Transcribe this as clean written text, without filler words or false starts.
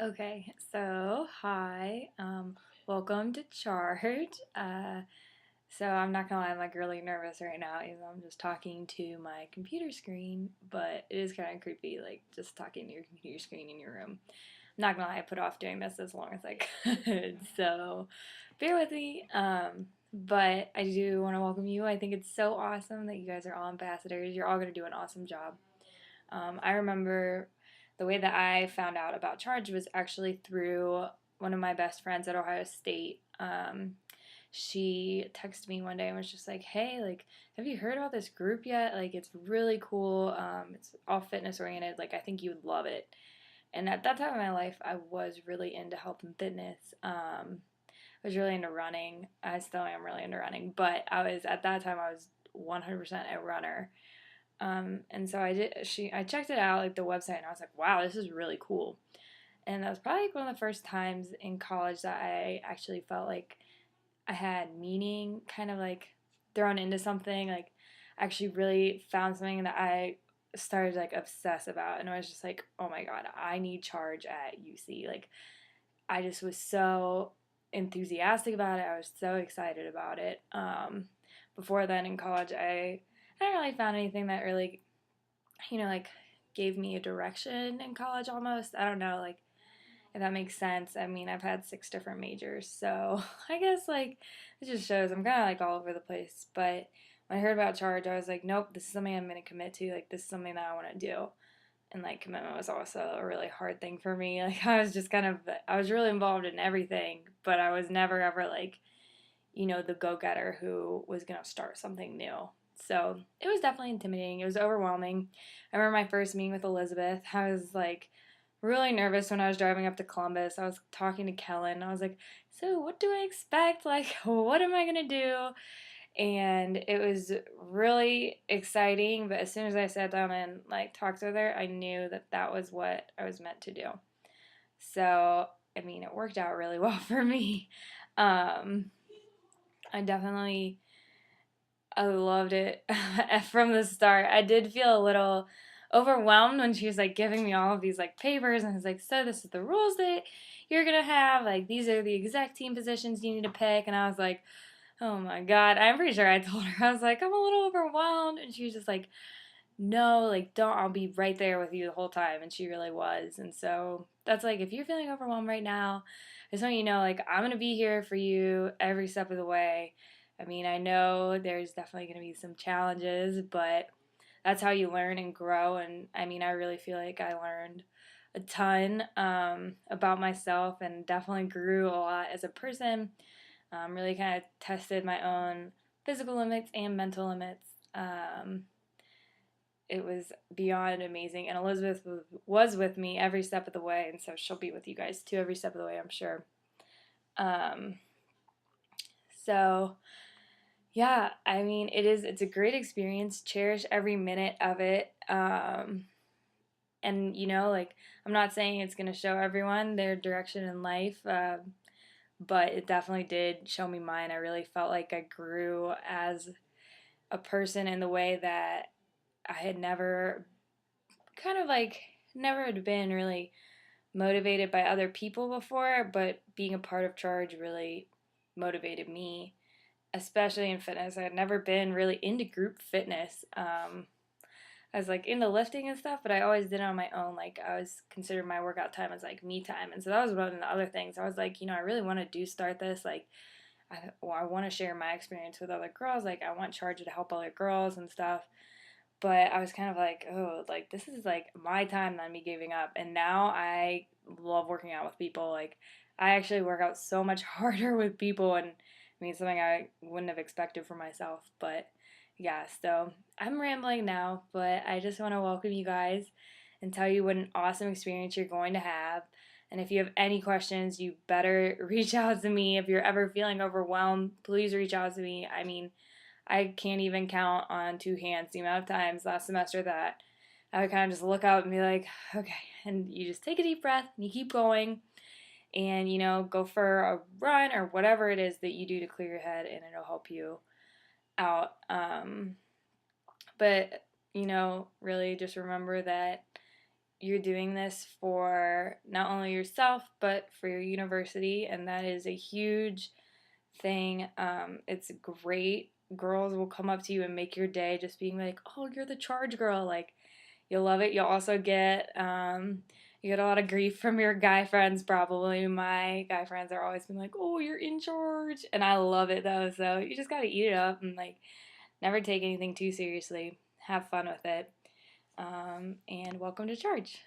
Okay, so hi, welcome to Charge. So I'm not gonna lie, I'm like really nervous right now, even though I'm just talking to my computer screen, but it is kind of creepy, like just talking to your computer screen in your room. I'm not gonna lie, I put off doing this as long as I could, so bear with me. But I do want to welcome you. I think it's so awesome that you guys are all ambassadors. You're all gonna do an awesome job. I remember the way that I found out about Charge was actually through one of my best friends at Ohio State. She texted me one day and was just like, "Hey, like, have you heard about this group yet? Like, it's really cool. It's all fitness oriented. Like, I think you would love it." And at that time in my life, I was really into health and fitness. I was really into running. I still am really into running, but I was at that time I was 100% a runner. And so I checked it out, like the website, and I was like, wow, this is really cool. And that was probably like one of the first times in college that I actually felt like I had meaning, kind of like thrown into something, like actually really found something that I started to like obsess about. And I was just like, oh my God, I need Charge at UC. Like, I just was so enthusiastic about it. I was so excited about it. Before then in college, I hadn't really found anything that really like gave me a direction in college almost. I don't know, like if that makes sense. I mean, I've had six different majors, so I guess like it just shows I'm kind of like all over the place. But when I heard about Charge, I was like, nope, this is something I'm going to commit to. Like, this is something that I want to do. And like, commitment was also a really hard thing for me. Like, I was really involved in everything, but I was never ever like, the go getter who was going to start something new. So it was definitely intimidating. It was overwhelming. I remember my first meeting with Elizabeth. I was like really nervous when I was driving up to Columbus. I was talking to Kellen. I was like, so what do I expect? Like, what am I going to do? And it was really exciting. But as soon as I sat down and like talked with her, I knew that that was what I was meant to do. So, I mean, it worked out really well for me. Um, I definitely I loved it from the start. I did feel a little overwhelmed when she was like giving me all of these like papers and was like, so this is the rules that you're gonna have. Like these are the exact team positions you need to pick. And I was like, oh my God. I'm pretty sure I told her, I was like, I'm a little overwhelmed. And she was just like, no, like don't, I'll be right there with you the whole time. And she really was. And so that's like, if you're feeling overwhelmed right now, I just want you to know, like, I'm going to be here for you every step of the way. I mean, I know there's definitely going to be some challenges, but that's how you learn and grow. And I mean, I really feel like I learned a ton about myself and definitely grew a lot as a person. Really kind of tested my own physical limits and mental limits. It was beyond amazing. And Elizabeth was with me every step of the way, and so she'll be with you guys too every step of the way, I'm sure. Um, so yeah, I mean, it's a great experience. Cherish every minute of it. And like I'm not saying it's gonna show everyone their direction in life, but it definitely did show me mine. I really felt like I grew as a person in the way that I had never kind of like never had been really motivated by other people before, but being a part of Charge really motivated me, especially in fitness. I had never been really into group fitness. I was like into lifting and stuff, but I always did it on my own. Like I was considered my workout time as like me time, and so that was one of the other things. I was like, I really want to do start this. Like, I want to share my experience with other girls. Like, I want Charge to help other girls and stuff. But I was kind of like, oh, like this is like my time that I'm giving up. And now I love working out with people. Like I actually work out so much harder with people, and I mean something I wouldn't have expected for myself. But yeah, so I'm rambling now, but I just want to welcome you guys and tell you what an awesome experience you're going to have. And if you have any questions, you better reach out to me. If you're ever feeling overwhelmed, please reach out to me. I mean, I can't even count on two hands the amount of times last semester that I would kind of just look out and be like, okay, and you just take a deep breath and you keep going and go for a run or whatever it is that you do to clear your head and it'll help you out. But really just remember that you're doing this for not only yourself but for your university, and that is a huge thing. It's great. Girls will come up to you and make your day just being like, "Oh, you're the charge girl." Like, you'll love it. You'll also get you get a lot of grief from your guy friends probably. My guy friends are always been like, "Oh, you're in charge," and I love it though. So you just gotta eat it up and like never take anything too seriously. Have fun with it. And welcome to charge.